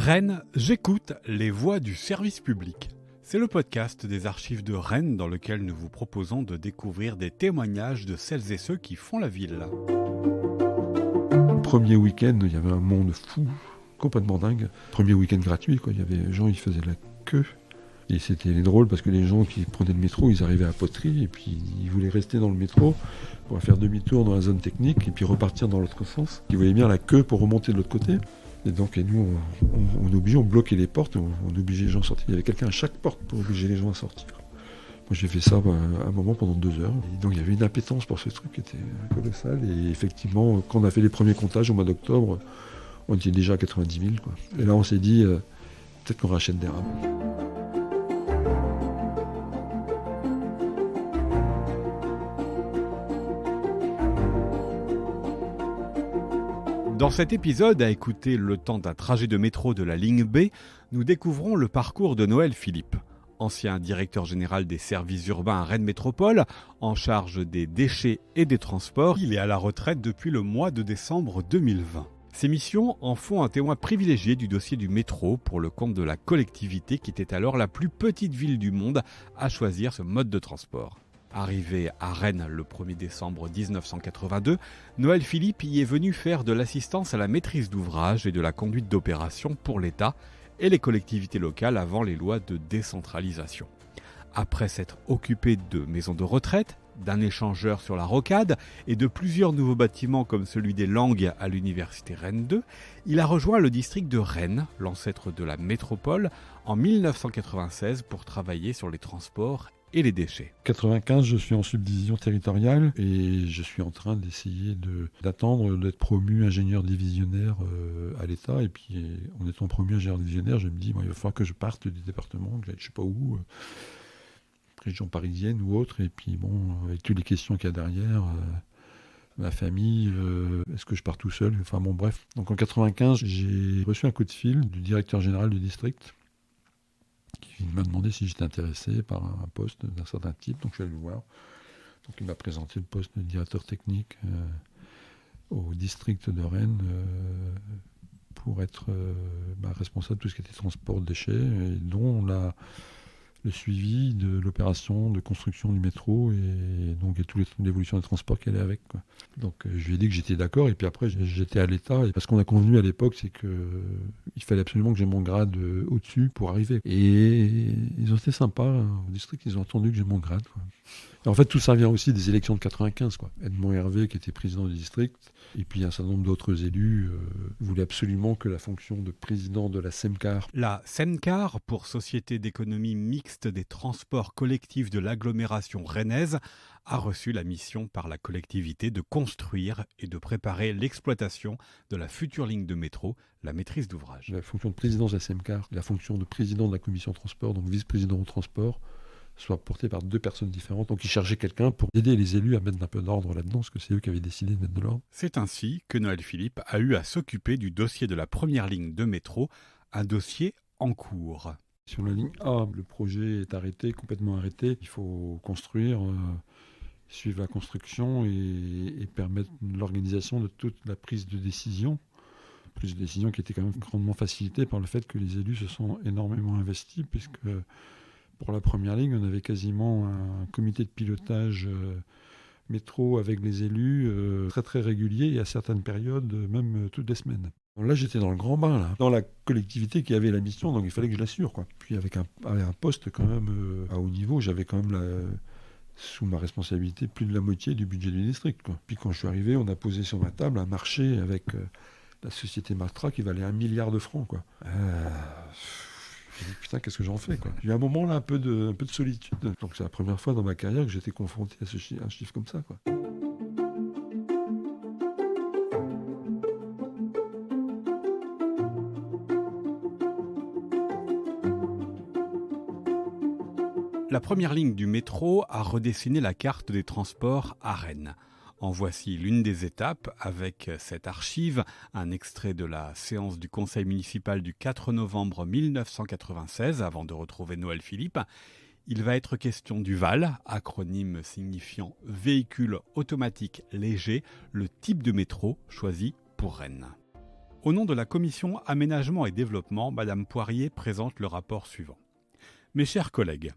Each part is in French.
Rennes, j'écoute les voix du service public. C'est le podcast des archives de Rennes dans lequel nous vous proposons de découvrir des témoignages de celles et ceux qui font la ville. Le premier week-end, il y avait un monde fou, complètement dingue. Premier week-end gratuit, quoi. Il y avait des gens, ils faisaient la queue. Et c'était drôle parce que les gens qui prenaient le métro, ils arrivaient à Poterie et puis ils voulaient rester dans le métro pour faire demi-tour dans la zone technique et puis repartir dans l'autre sens. Ils voyaient bien la queue pour remonter de l'autre côté. Et donc, nous, on bloquait les portes, on obligeait les gens à sortir. Il y avait quelqu'un à chaque porte pour obliger les gens à sortir. Moi, j'ai fait ça un moment pendant 2 heures. Et donc, il y avait une appétence pour ce truc qui était colossale. Et effectivement, quand on a fait les premiers comptages au mois d'octobre, on était déjà à 90 000. Quoi. Et là, on s'est dit, peut-être qu'on rachète des rames. Dans cet épisode, à écouter le temps d'un trajet de métro de la ligne B, nous découvrons le parcours de Noël Philippe. Ancien directeur général des services urbains à Rennes Métropole, en charge des déchets et des transports, il est à la retraite depuis le mois de décembre 2020. Ses missions en font un témoin privilégié du dossier du métro pour le compte de la collectivité qui était alors la plus petite ville du monde à choisir ce mode de transport. Arrivé à Rennes le 1er décembre 1982, Noël Philippe y est venu faire de l'assistance à la maîtrise d'ouvrage et de la conduite d'opération pour l'État et les collectivités locales avant les lois de décentralisation. Après s'être occupé de maisons de retraite, d'un échangeur sur la Rocade et de plusieurs nouveaux bâtiments comme celui des Langues à l'université Rennes 2, il a rejoint le district de Rennes, l'ancêtre de la métropole, en 1996 pour travailler sur les transports et les déchets. 95, je suis en subdivision territoriale et je suis en train d'essayer d'attendre d'être promu ingénieur divisionnaire à l'État. Et puis, en étant promu ingénieur divisionnaire, je me dis, il va falloir que je parte du département, que je ne sais pas où, région parisienne ou autre. Et puis, avec toutes les questions qu'il y a derrière, ma famille, est-ce que je pars tout seul ? Enfin bon, bref. Donc en 95, j'ai reçu un coup de fil du directeur général du district qui m'a demandé si j'étais intéressé par un poste d'un certain type, donc je suis allé le voir. Donc il m'a présenté le poste de directeur technique au district de Rennes pour être responsable de tout ce qui était transport de déchets, et dont le suivi de l'opération de construction du métro et donc toute l'évolution des transports qui allait avec, quoi. Donc je lui ai dit que j'étais d'accord, et puis après j'étais à l'État, et parce qu'on a convenu à l'époque, c'est qu'il fallait absolument que j'ai mon grade au-dessus pour arriver. Et ils ont été sympas, au district, ils ont attendu que j'ai mon grade, quoi. Et en fait, tout ça vient aussi des élections de 95, quoi. Edmond Hervé, qui était président du district, et puis un certain nombre d'autres élus voulaient absolument que la fonction de président de la SEMCAR. La SEMCAR, pour Société d'économie mixte des transports collectifs de l'agglomération rennaise, a reçu la mission par la collectivité de construire et de préparer l'exploitation de la future ligne de métro, la maîtrise d'ouvrage. La fonction de présidence de la SEMCAR, la fonction de président de la commission transport, donc vice-président au transport, soit portée par 2 personnes différentes. Donc ils cherchaient quelqu'un pour aider les élus à mettre un peu d'ordre là-dedans, parce que c'est eux qui avaient décidé de mettre de l'ordre. C'est ainsi que Noël Philippe a eu à s'occuper du dossier de la première ligne de métro, un dossier en cours. Sur la ligne A, le projet est arrêté, complètement arrêté. Il faut construire, suivre la construction et permettre l'organisation de toute la prise de décision. Prise de décision qui était quand même grandement facilitée par le fait que les élus se sont énormément investis, puisque pour la première ligne, on avait quasiment un comité de pilotage métro avec les élus très très régulier, et à certaines périodes, même toutes les semaines. Là, j'étais dans le grand bain, là, dans la collectivité qui avait la mission, donc il fallait que je l'assure, quoi. Puis avec un poste quand même à haut niveau, j'avais quand même sous ma responsabilité plus de la moitié du budget du district, quoi. Puis quand je suis arrivé, on a posé sur ma table un marché avec la société Matra qui valait 1 milliard de francs, quoi. J'ai dit, putain, qu'est-ce que j'en fais, quoi. J'ai eu un moment là, un peu de solitude. Donc c'est la première fois dans ma carrière que j'étais confronté à un chiffre comme ça, quoi. La première ligne du métro a redessiné la carte des transports à Rennes. En voici l'une des étapes avec cette archive, un extrait de la séance du conseil municipal du 4 novembre 1996, avant de retrouver Noël Philippe. Il va être question du VAL, acronyme signifiant véhicule automatique léger, le type de métro choisi pour Rennes. Au nom de la commission Aménagement et Développement, Madame Poirier présente le rapport suivant. Mes chers collègues,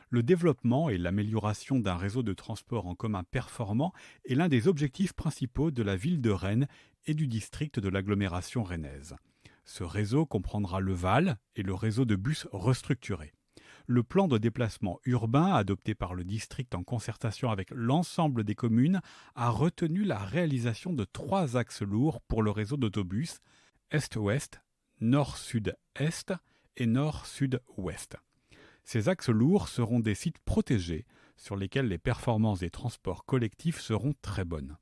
le développement et l'amélioration d'un réseau de transport en commun performant est l'un des objectifs principaux de la ville de Rennes et du district de l'agglomération rennaise. Ce réseau comprendra le VAL et le réseau de bus restructuré. Le plan de déplacement urbain adopté par le district en concertation avec l'ensemble des communes a retenu la réalisation de 3 axes lourds pour le réseau d'autobus Est-Ouest, Nord-Sud-Est et Nord-Sud-Ouest. Ces axes lourds seront des sites protégés sur lesquels les performances des transports collectifs seront très bonnes.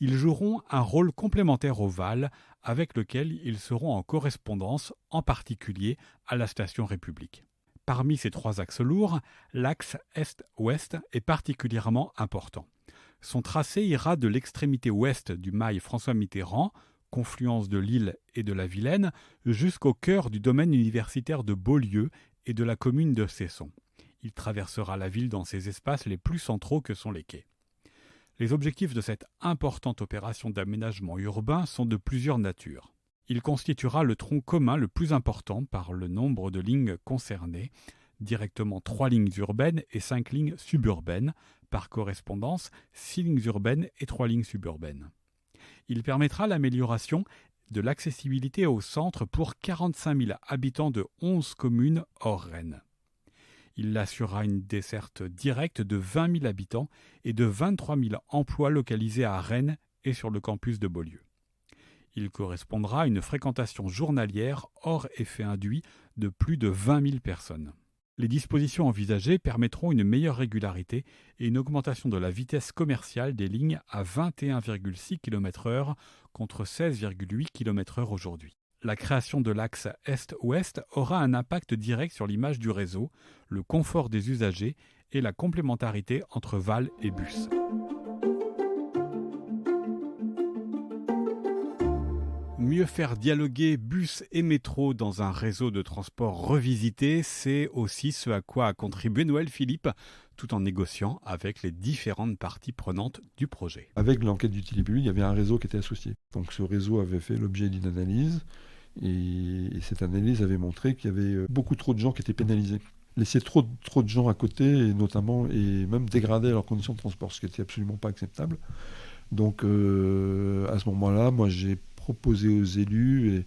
Ils joueront un rôle complémentaire au VAL avec lequel ils seront en correspondance, en particulier à la station République. Parmi ces 3 axes lourds, l'axe Est-Ouest est particulièrement important. Son tracé ira de l'extrémité ouest du mail François Mitterrand, confluence de l'Isle et de la Vilaine, jusqu'au cœur du domaine universitaire de Beaulieu et de la commune de Cesson. Il traversera la ville dans ses espaces les plus centraux que sont les quais. Les objectifs de cette importante opération d'aménagement urbain sont de plusieurs natures. Il constituera le tronc commun le plus important par le nombre de lignes concernées, directement 3 lignes urbaines et 5 lignes suburbaines, par correspondance 6 lignes urbaines et 3 lignes suburbaines. Il permettra l'amélioration de l'accessibilité au centre pour 45 000 habitants de 11 communes hors Rennes. Il assurera une desserte directe de 20 000 habitants et de 23 000 emplois localisés à Rennes et sur le campus de Beaulieu. Il correspondra à une fréquentation journalière hors effet induit de plus de 20 000 personnes. Les dispositions envisagées permettront une meilleure régularité et une augmentation de la vitesse commerciale des lignes à 21,6 km/h contre 16,8 km/h aujourd'hui. La création de l'axe Est-Ouest aura un impact direct sur l'image du réseau, le confort des usagers et la complémentarité entre VAL et bus. Mieux faire dialoguer bus et métro dans un réseau de transport revisité, c'est aussi ce à quoi a contribué Noël Philippe, tout en négociant avec les différentes parties prenantes du projet. Avec l'enquête d'utilité publique, il y avait un réseau qui était associé. Donc ce réseau avait fait l'objet d'une analyse, et cette analyse avait montré qu'il y avait beaucoup trop de gens qui étaient pénalisés. Laisser trop de gens à côté, et notamment, et même dégrader leurs conditions de transport, ce qui n'était absolument pas acceptable. Donc à ce moment-là, moi j'ai proposé aux élus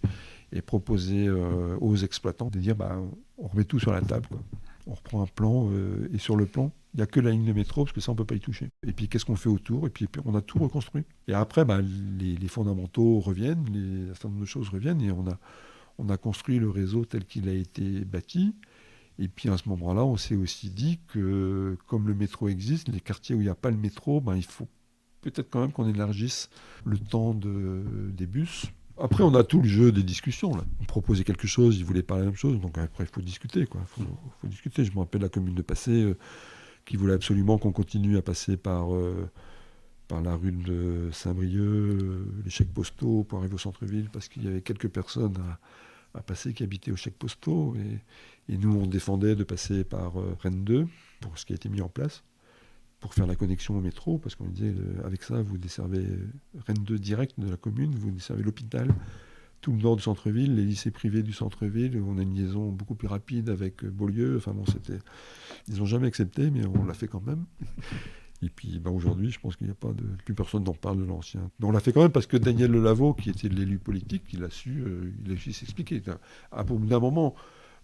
et proposé aux exploitants de dire on remet tout sur la table, quoi. On reprend un plan et sur le plan, il n'y a que la ligne de métro parce que ça on ne peut pas y toucher. Et puis qu'est-ce qu'on fait autour? Et puis on a tout reconstruit. Et après les fondamentaux reviennent, un certain nombre de choses reviennent et on a construit le réseau tel qu'il a été bâti. Et puis à ce moment-là, on s'est aussi dit que comme le métro existe, les quartiers où il n'y a pas le métro, il faut peut-être quand même qu'on élargisse le temps des bus. Après, on a tout le jeu des discussions. Là. On proposait quelque chose, ils ne voulaient pas la même chose. Donc après, il faut discuter. Faut discuter. Je me rappelle la commune de Passé qui voulait absolument qu'on continue à passer par la rue de Saint-Brieuc, les chèques postaux pour arriver au centre-ville, parce qu'il y avait quelques personnes à passer qui habitaient aux chèques postaux. Et nous, on défendait de passer par Rennes 2, pour ce qui a été mis en place, pour faire la connexion au métro, parce qu'on disait, avec ça, vous desservez Rennes 2 direct de la commune, vous desservez l'hôpital, tout le nord du centre-ville, les lycées privés du centre-ville, on a une liaison beaucoup plus rapide avec Beaulieu, ils n'ont jamais accepté, mais on l'a fait quand même. Et puis aujourd'hui, je pense qu'il n'y a plus personne n'en parle de l'ancien. Mais on l'a fait quand même parce que Daniel Lelavaux, qui était l'élu politique, il a su s'expliquer. Au bout d'un moment,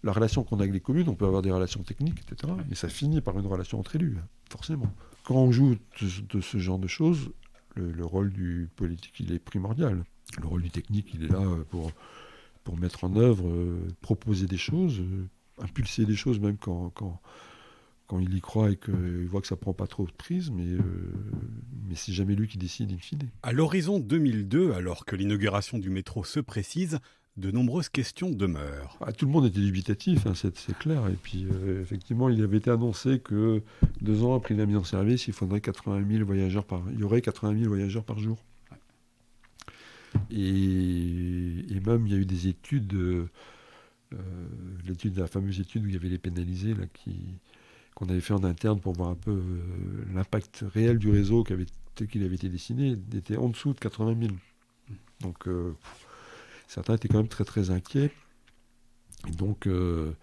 la relation qu'on a avec les communes, on peut avoir des relations techniques, etc. Mais ça finit par une relation entre élus, forcément. Quand on joue de ce genre de choses, le rôle du politique, il est primordial. Le rôle du technique, il est là pour mettre en œuvre, proposer des choses, impulser des choses, même quand il y croit et qu'il voit que ça ne prend pas trop de prise, mais c'est jamais lui qui décide in fine. À l'horizon 2002, alors que l'inauguration du métro se précise, de nombreuses questions demeurent. Tout le monde était dubitatif, c'est clair. Et puis, effectivement, il avait été annoncé que 2 ans après la mise en service, il y aurait 80 000 voyageurs par jour. Et même, il y a eu des études, la fameuse étude où il y avait les pénalisés, là, qu'on avait fait en interne pour voir un peu l'impact réel du réseau tel qu'il avait été dessiné, était en dessous de 80 000. Donc, Certains étaient quand même très très inquiets. Et donc, de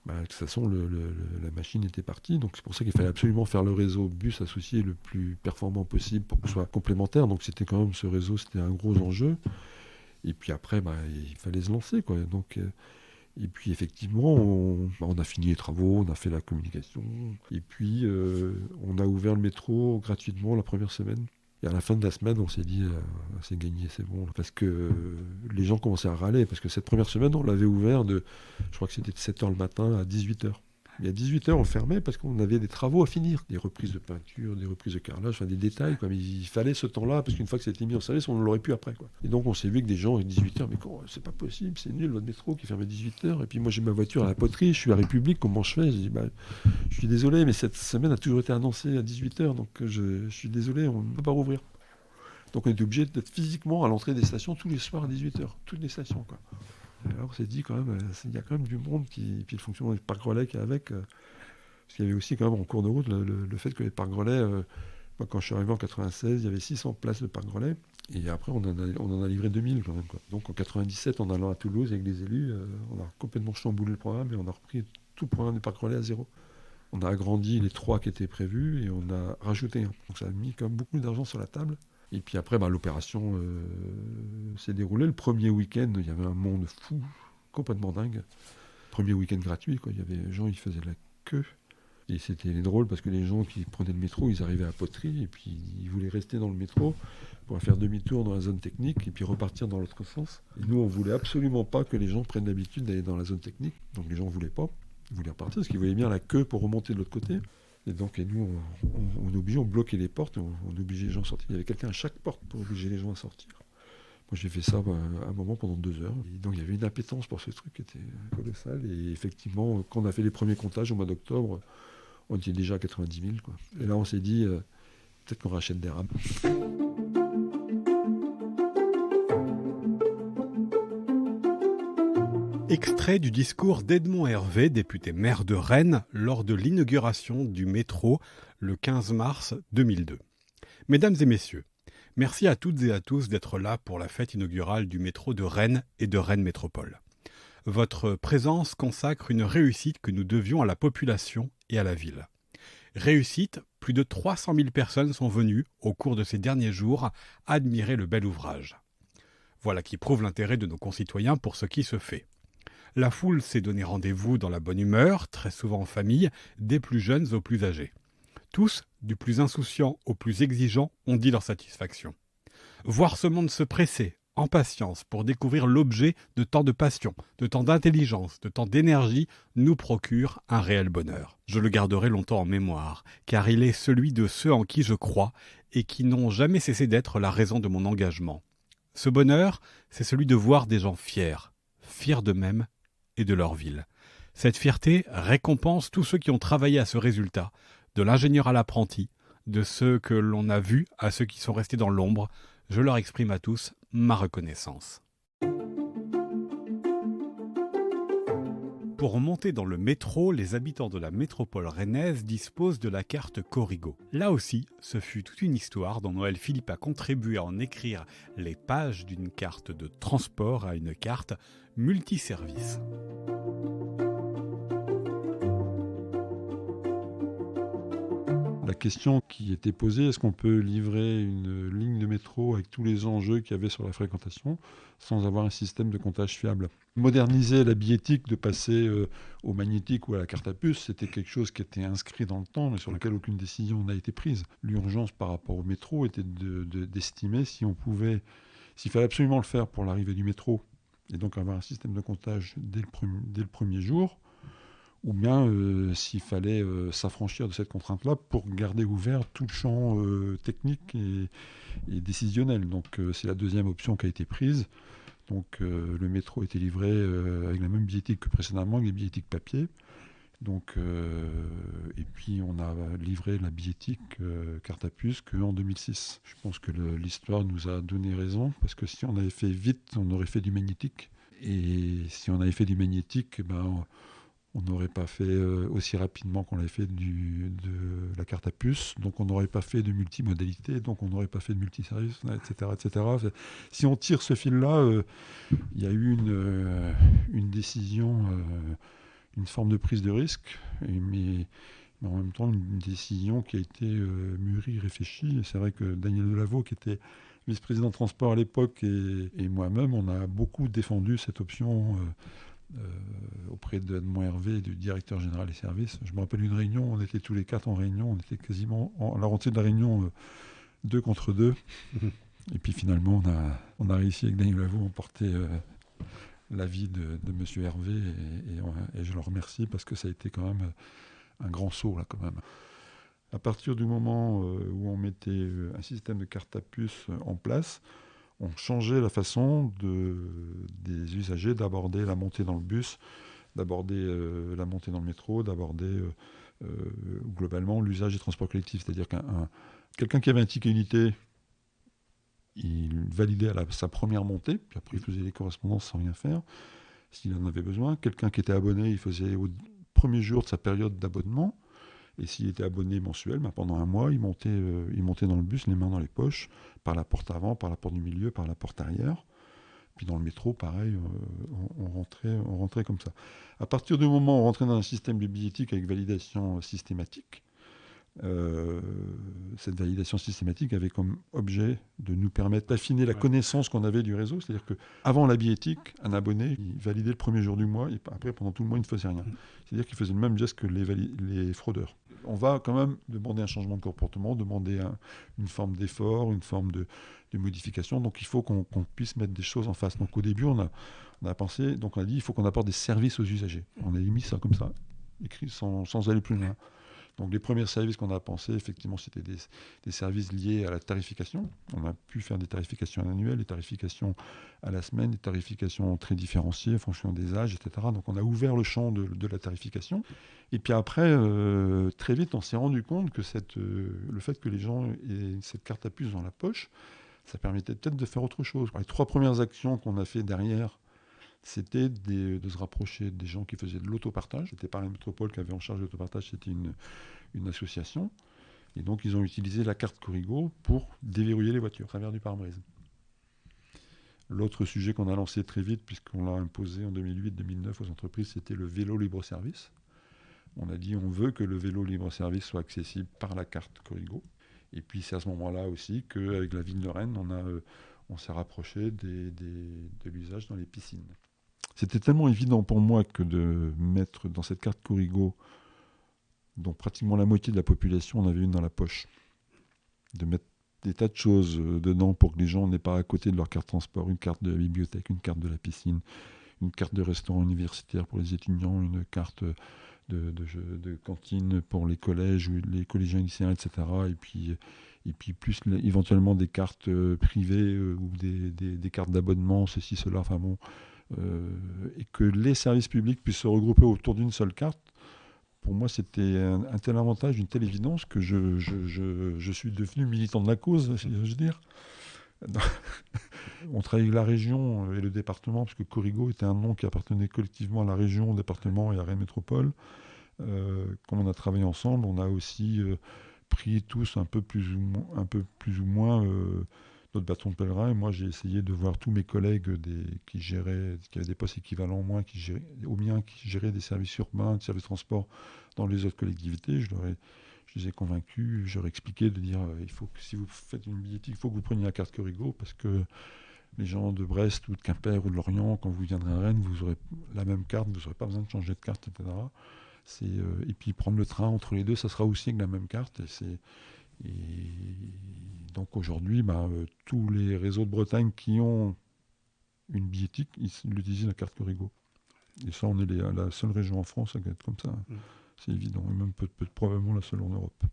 toute façon, la machine était partie. Donc c'est pour ça qu'il fallait absolument faire le réseau bus associé le plus performant possible pour que ce soit complémentaire. Donc c'était quand même ce réseau, c'était un gros enjeu. Et puis après, il fallait se lancer, quoi. Donc, et puis effectivement, on a fini les travaux, on a fait la communication. Et puis on a ouvert le métro gratuitement la première semaine. Et à la fin de la semaine, on s'est dit, c'est gagné, c'est bon. Parce que les gens commençaient à râler. Parce que cette première semaine, on l'avait ouvert je crois que c'était de 7h le matin à 18h. Et à 18h, on fermait parce qu'on avait des travaux à finir. Des reprises de peinture, des reprises de carrelage, enfin des détails, quoi. Mais il fallait ce temps-là, parce qu'une fois que c'était mis en service, on ne l'aurait plus après, quoi. Et donc, on s'est vu que des gens à 18h, mais c'est pas possible, c'est nul, votre métro qui ferme à 18h. Et puis moi, j'ai ma voiture à la poterie, je suis à République, comment je fais? Je dis, je suis désolé, mais cette semaine a toujours été annoncée à 18h, donc je suis désolé, on ne peut pas rouvrir. Donc on était obligé d'être physiquement à l'entrée des stations tous les soirs à 18h, toutes les stations, quoi. Alors on s'est dit quand même, il y a quand même du monde, puis le fonctionnement des parcs relais qu'il y a avec. Parce qu'il y avait aussi quand même en cours de route le fait que les parcs relais, quand je suis arrivé en 96, il y avait 600 places de parcs relais. Et après, on en a livré 2000 quand même, quoi. Donc en 97, en allant à Toulouse avec les élus, on a complètement chamboulé le programme et on a repris tout le programme des parcs relais à zéro. On a agrandi les 3 qui étaient prévus et on a rajouté un. Donc ça a mis quand même beaucoup d'argent sur la table. Et puis après, l'opération s'est déroulée. Le premier week-end, il y avait un monde fou, complètement dingue. Premier week-end gratuit, quoi. Il y avait des gens, ils faisaient la queue. Et c'était drôle parce que les gens qui prenaient le métro, ils arrivaient à Poterie et puis ils voulaient rester dans le métro pour faire demi-tour dans la zone technique et puis repartir dans l'autre sens. Et nous, on voulait absolument pas que les gens prennent l'habitude d'aller dans la zone technique. Donc les gens voulaient pas. Ils voulaient repartir parce qu'ils voyaient bien la queue pour remonter de l'autre côté. Et nous, on obligeait, on bloquait les portes, on obligeait les gens à sortir. Il y avait quelqu'un à chaque porte pour obliger les gens à sortir. Moi, j'ai fait ça à un moment pendant 2 heures. Et donc, il y avait une appétence pour ce truc qui était colossal. Et effectivement, quand on a fait les premiers comptages au mois d'octobre, on était déjà à 90 000, quoi. Et là, on s'est dit, peut-être qu'on rachète des rames. Extrait du discours d'Edmond Hervé, député maire de Rennes, lors de l'inauguration du métro le 15 mars 2002. Mesdames et messieurs, merci à toutes et à tous d'être là pour la fête inaugurale du métro de Rennes et de Rennes Métropole. Votre présence consacre une réussite que nous devions à la population et à la ville. Réussite, plus de 300 000 personnes sont venues, au cours de ces derniers jours, admirer le bel ouvrage. Voilà qui prouve l'intérêt de nos concitoyens pour ce qui se fait. La foule s'est donné rendez-vous dans la bonne humeur, très souvent en famille, des plus jeunes aux plus âgés. Tous, du plus insouciant au plus exigeant, ont dit leur satisfaction. Voir ce monde se presser, en patience, pour découvrir l'objet de tant de passion, de tant d'intelligence, de tant d'énergie, nous procure un réel bonheur. Je le garderai longtemps en mémoire, car il est celui de ceux en qui je crois et qui n'ont jamais cessé d'être la raison de mon engagement. Ce bonheur, c'est celui de voir des gens fiers d'eux-mêmes et de leur ville. Cette fierté récompense tous ceux qui ont travaillé à ce résultat, de l'ingénieur à l'apprenti, de ceux que l'on a vus à ceux qui sont restés dans l'ombre. Je leur exprime à tous ma reconnaissance. Pour monter dans le métro, les habitants de la métropole rennaise disposent de la carte Corrigo. Là aussi, ce fut toute une histoire dont Noël Philippe a contribué à en écrire les pages d'une carte de transport à une carte multiservice. La question qui était posée, est-ce qu'on peut livrer une ligne de métro avec tous les enjeux qu'il y avait sur la fréquentation sans avoir un système de comptage fiable? Moderniser la billettique, de passer au magnétique ou à la carte à puce, c'était quelque chose qui était inscrit dans le temps, mais sur lequel aucune décision n'a été prise. L'urgence par rapport au métro était d'estimer si on pouvait, s'il fallait absolument le faire pour l'arrivée du métro, et donc avoir un système de comptage dès le premier jour, ou bien s'il fallait s'affranchir de cette contrainte-là pour garder ouvert tout le champ technique et décisionnel. Donc c'est la deuxième option qui a été prise. Donc le métro était livré avec la même billettique que précédemment, avec des billettiques papier. Donc, et puis on a livré la billettique carte à puce qu'en 2006. Je pense que l'histoire nous a donné raison, parce que si on avait fait vite, on aurait fait du magnétique. Et si on avait fait du magnétique, On n'aurait pas fait aussi rapidement qu'on l'avait fait de la carte à puce, donc on n'aurait pas fait de multimodalité, donc on n'aurait pas fait de multiservice, etc., etc. Si on tire ce fil-là, il y a eu une décision, une forme de prise de risque, mais en même temps une décision qui a été mûrie, réfléchie. Et c'est vrai que Daniel Delaveau, qui était vice-président de transport à l'époque, et moi-même, on a beaucoup défendu cette option auprès d'Edmond Hervé, du directeur général des services. Je me rappelle une réunion, on était tous les 4 en réunion, on était quasiment, à la rentrée de la réunion, 2 contre 2. Et puis finalement, on a réussi avec Daniel Delaveau à emporter l'avis de M. Hervé, et je le remercie parce que ça a été quand même un grand saut, là, quand même. À partir du moment où on mettait un système de carte à puce en place, on changeait la façon des usagers d'aborder la montée dans le bus, d'aborder la montée dans le métro, d'aborder globalement l'usage des transports collectifs. C'est-à-dire quelqu'un qui avait un ticket unité, il validait sa première montée, puis après il faisait les correspondances sans rien faire, s'il en avait besoin. Quelqu'un qui était abonné, il faisait au premier jour de sa période d'abonnement. Et s'il était abonné mensuel, pendant un mois, il montait dans le bus, les mains dans les poches, par la porte avant, par la porte du milieu, par la porte arrière. Puis dans le métro, pareil, on rentrait comme ça. À partir du moment où on rentrait dans un système de billettique avec validation systématique, cette validation systématique avait comme objet de nous permettre d'affiner la connaissance qu'on avait du réseau. C'est-à-dire qu'avant la billettique, un abonné, il validait le premier jour du mois, et après, pendant tout le mois, il ne faisait rien. C'est-à-dire qu'il faisait le même geste que les fraudeurs. On va quand même demander un changement de comportement, demander une forme d'effort, une forme de modification. Donc il faut qu'on puisse mettre des choses en face. Donc au début, on a pensé, donc on a dit, il faut qu'on apporte des services aux usagers. On a mis ça comme ça, écrit sans aller plus loin. Donc les premiers services qu'on a pensés, effectivement, c'était des services liés à la tarification. On a pu faire des tarifications annuelles, des tarifications à la semaine, des tarifications très différenciées en fonction des âges, etc. Donc on a ouvert le champ de la tarification. Et puis après, très vite, on s'est rendu compte que le fait que les gens aient cette carte à puce dans la poche, ça permettait peut-être de faire autre chose. Les 3 premières actions qu'on a fait derrière, c'était de se rapprocher des gens qui faisaient de l'autopartage. C'était pas la métropole qui avait en charge de l'autopartage, c'était une association. Et donc, ils ont utilisé la carte Corrigo pour déverrouiller les voitures à travers du pare-brise. L'autre sujet qu'on a lancé très vite, puisqu'on l'a imposé en 2008-2009 aux entreprises, c'était le vélo libre-service. On a dit on veut que le vélo libre-service soit accessible par la carte Corrigo. Et puis, c'est à ce moment-là aussi qu'avec la ville de Rennes, on s'est rapproché de l'usage dans les piscines. C'était tellement évident pour moi que de mettre dans cette carte Corrigo, dont pratiquement la moitié de la population en avait une dans la poche, de mettre des tas de choses dedans pour que les gens n'aient pas à côté de leur carte transport une carte de la bibliothèque, une carte de la piscine, une carte de restaurant universitaire pour les étudiants, une carte de cantine pour les collèges, les collégiens lycéens, etc. Et puis plus éventuellement des cartes privées ou des cartes d'abonnement, ceci, cela, enfin bon. Et que les services publics puissent se regrouper autour d'une seule carte, pour moi c'était un tel avantage, une telle évidence que je suis devenu militant de la cause, si je veux dire. On travaille avec la région et le département, parce que Corrigo était un nom qui appartenait collectivement à la région, au département et à Rennes Métropole. Comme on a travaillé ensemble, on a aussi pris tous un peu plus ou moins notre bâton de pèlerin. Et moi, j'ai essayé de voir tous mes collègues qui avaient des postes équivalents au mien, qui géraient des services urbains, des services de transport dans les autres collectivités. Je les ai convaincus, je leur ai expliqué de dire il faut que si vous faites une billettique, il faut que vous preniez la carte Corrigo, parce que les gens de Brest ou de Quimper ou de Lorient, quand vous viendrez à Rennes, vous aurez la même carte, vous n'aurez pas besoin de changer de carte, etc. Et puis prendre le train entre les deux, ça sera aussi avec la même carte. Et donc aujourd'hui, tous les réseaux de Bretagne qui ont une billettique, ils utilisent la carte Corrigo. Et ça, on est la seule région en France à être comme ça. C'est évident, et même probablement la seule en Europe.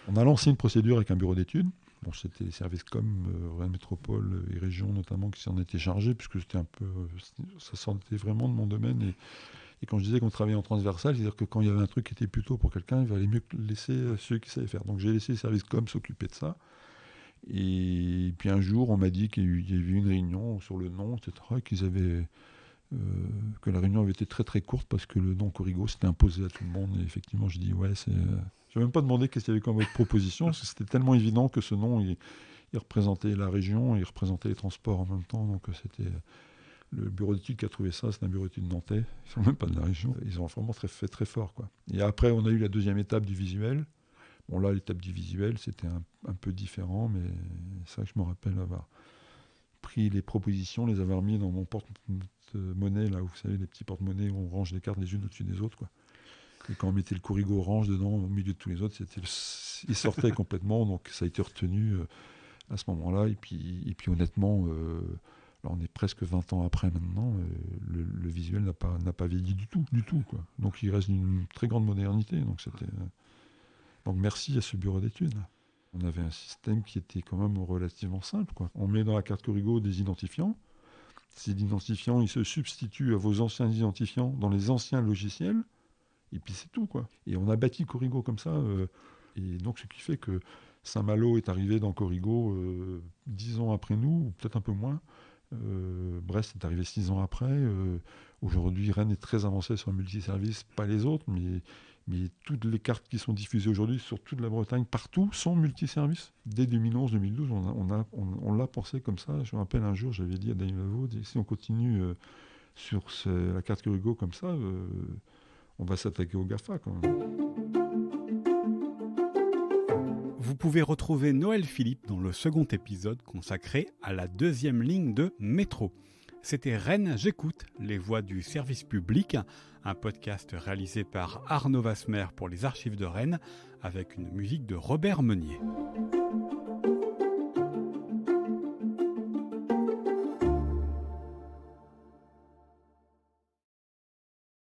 On a lancé une procédure avec un bureau d'études. Bon, c'était les services comme Rennes Métropole et Région notamment qui s'en étaient chargés, puisque ça sortait vraiment de mon domaine. Et quand je disais qu'on travaillait en transversal, c'est-à-dire que quand il y avait un truc qui était plutôt pour quelqu'un, il valait mieux laisser ceux qui savaient faire. Donc j'ai laissé les services com s'occuper de ça. Et puis un jour, on m'a dit qu'il y avait eu une réunion sur le nom, etc., qu'ils avaient que la réunion avait été très très courte parce que le nom Corrigo s'était imposé à tout le monde. Et effectivement, j'ai dit je n'ai même pas demandé qu'est-ce qu'il y avait comme autre proposition, parce que c'était tellement évident que ce nom, il représentait la région, il représentait les transports en même temps. Donc c'était le bureau d'études qui a trouvé ça, c'est un bureau d'études nantais. Ils sont même pas de la région. Ils ont vraiment fait très fort, quoi. Et après, on a eu la deuxième étape du visuel. Bon, là, l'étape du visuel, c'était un peu différent, mais c'est vrai que je me rappelle avoir pris les propositions, les avoir mis dans mon porte-monnaie, là où vous savez, les petits porte-monnaies où on range les cartes les unes au-dessus des autres, quoi. Et quand on mettait le Corrigo orange dedans, au milieu de tous les autres, il sortait complètement, donc ça a été retenu à ce moment-là. Et puis honnêtement, là on est presque 20 ans après maintenant, le visuel n'a pas vieilli du tout, quoi. Donc il reste d'une très grande modernité. Donc merci à ce bureau d'études. On avait un système qui était quand même relativement simple, quoi. On met dans la carte Corrigo des identifiants. Ces identifiants, ils se substituent à vos anciens identifiants dans les anciens logiciels. Et puis c'est tout, quoi. Et on a bâti Corrigo comme ça. Et donc ce qui fait que Saint-Malo est arrivé dans Corrigo 10 ans après nous, ou peut-être un peu moins. Brest est arrivé 6 ans après. Aujourd'hui, Rennes est très avancé sur le multiservice, pas les autres, mais toutes les cartes qui sont diffusées aujourd'hui sur toute la Bretagne, partout, sont multiservices. Dès 2011-2012, on l'a pensé comme ça. Je me rappelle un jour, j'avais dit à Daniel Lavaux, si on continue sur la carte Corrigo comme ça, on va s'attaquer au GAFA quand même. Vous pouvez retrouver Noël Philippe dans le second épisode consacré à la deuxième ligne de métro. C'était Rennes J'écoute, les voix du service public, un podcast réalisé par Arnaud Vasmer pour les Archives de Rennes avec une musique de Robert Meunier.